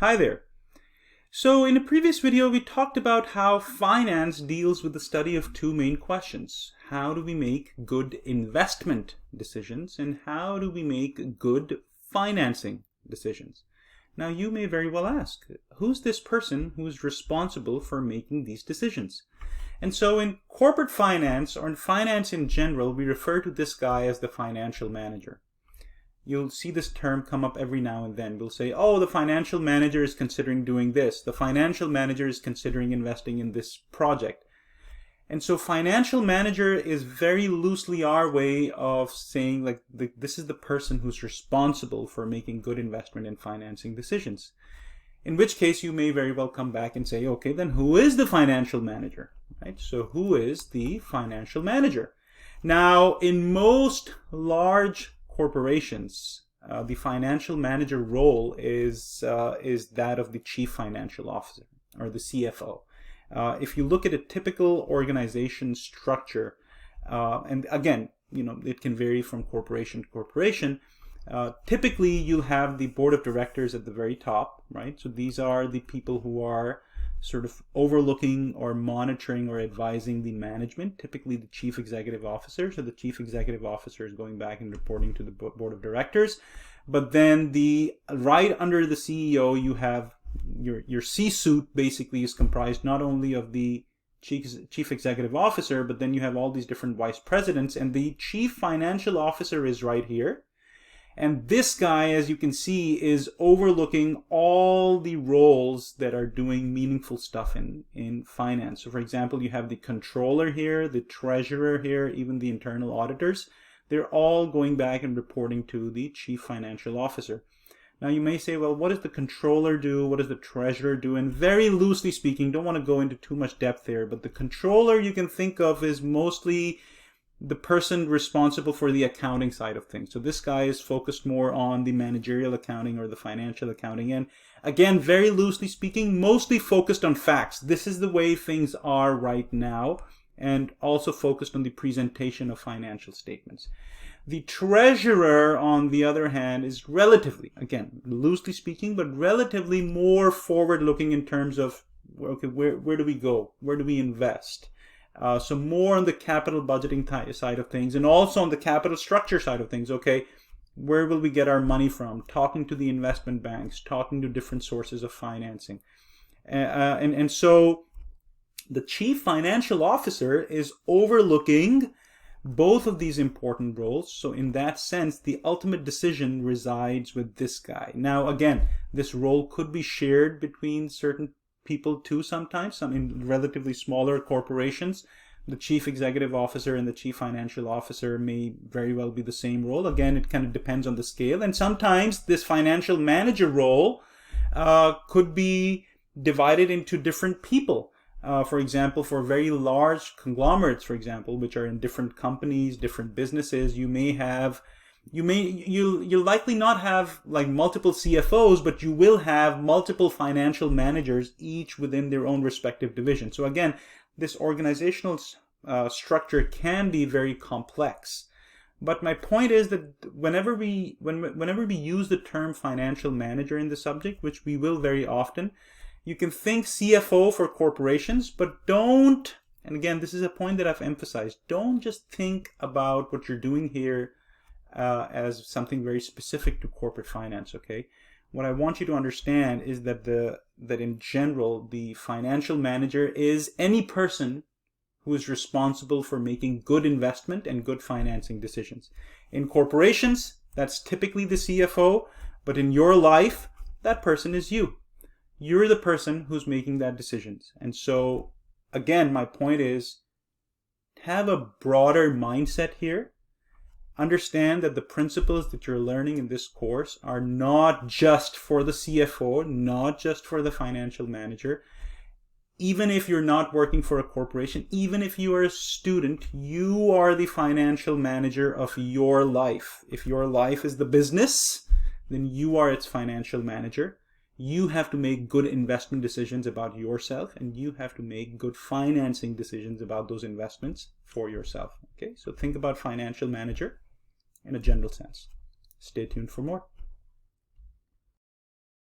Hi there. So in a previous video, we talked about how finance deals with the study of two main questions. How do we make good investment decisions, and how do we make good financing decisions? Now you may very well ask, who's this person who's responsible for making these decisions? And so in corporate finance, or in finance in general, we refer to this guy as the financial manager. You'll see this term come up every now and then. We'll say, oh, the financial manager is considering doing this. The financial manager is considering investing in this project. And so financial manager is very loosely our way of saying, like, this is the person who's responsible for making good investment and financing decisions. In which case, you may very well come back and say, okay, then who is the financial manager? Right? So who is the financial manager? Now, in most large corporations, the financial manager role is that of the chief financial officer, or the CFO. If you look at a typical organization structure, and again, it can vary from corporation to corporation. Typically, you'll have the board of directors at the very top, right? So these are the people who are sort of overlooking or monitoring or advising the management, typically the chief executive officer. So the chief executive officer is going back and reporting to the board of directors. But then right under the CEO, you have your C-suite basically is comprised not only of the chief executive officer, but then you have all these different vice presidents, and the chief financial officer is right here. And this guy, as you can see, is overlooking all the roles that are doing meaningful stuff in finance. So for example, you have the controller here, the treasurer here, even the internal auditors. They're all going back and reporting to the chief financial officer. Now you may say, well, what does the controller do? What does the treasurer do? And very loosely speaking, don't want to go into too much depth here, but the controller you can think of is mostly the person responsible for the accounting side of things. So this guy is focused more on the managerial accounting or the financial accounting. And again, very loosely speaking, mostly focused on facts. This is the way things are right now, and also focused on the presentation of financial statements. The treasurer, on the other hand, is relatively, again, loosely speaking, but relatively more forward-looking in terms of, okay, where do we go? Where do we invest? So more on the capital budgeting side of things, and also on the capital structure side of things. Okay, where will we get our money from? Talking to the investment banks, talking to different sources of financing. And so the chief financial officer is overlooking both of these important roles. So in that sense, the ultimate decision resides with this guy. Now, again, this role could be shared between certain people too sometimes. Some in relatively smaller corporations, the chief executive officer and the chief financial officer may very well be the same role. Again, it kind of depends on the scale. And sometimes this financial manager role could be divided into different people. For example, for very large conglomerates, for example, which are in different companies, different businesses, you'll likely not have like multiple CFOs, but you will have multiple financial managers, each within their own respective division. So again, this organizational structure can be very complex. But my point is that whenever we use the term financial manager in the subject, which we will very often, you can think CFO for corporations, but don't, and again, this is a point that I've emphasized, don't just think about what you're doing here as something very specific to corporate finance, okay? What I want you to understand is that that in general, the financial manager is any person who is responsible for making good investment and good financing decisions. In corporations, that's typically the CFO, but in your life, that person is you. You're the person who's making that decisions. And so, again, my point is, have a broader mindset here. Understand that the principles that you're learning in this course are not just for the CFO, not just for the financial manager. Even if you're not working for a corporation, even if you are a student, you are the financial manager of your life. If your life is the business, then you are its financial manager. You have to make good investment decisions about yourself, and you have to make good financing decisions about those investments for yourself. Okay, so think about financial manager in a general sense. Stay tuned for more.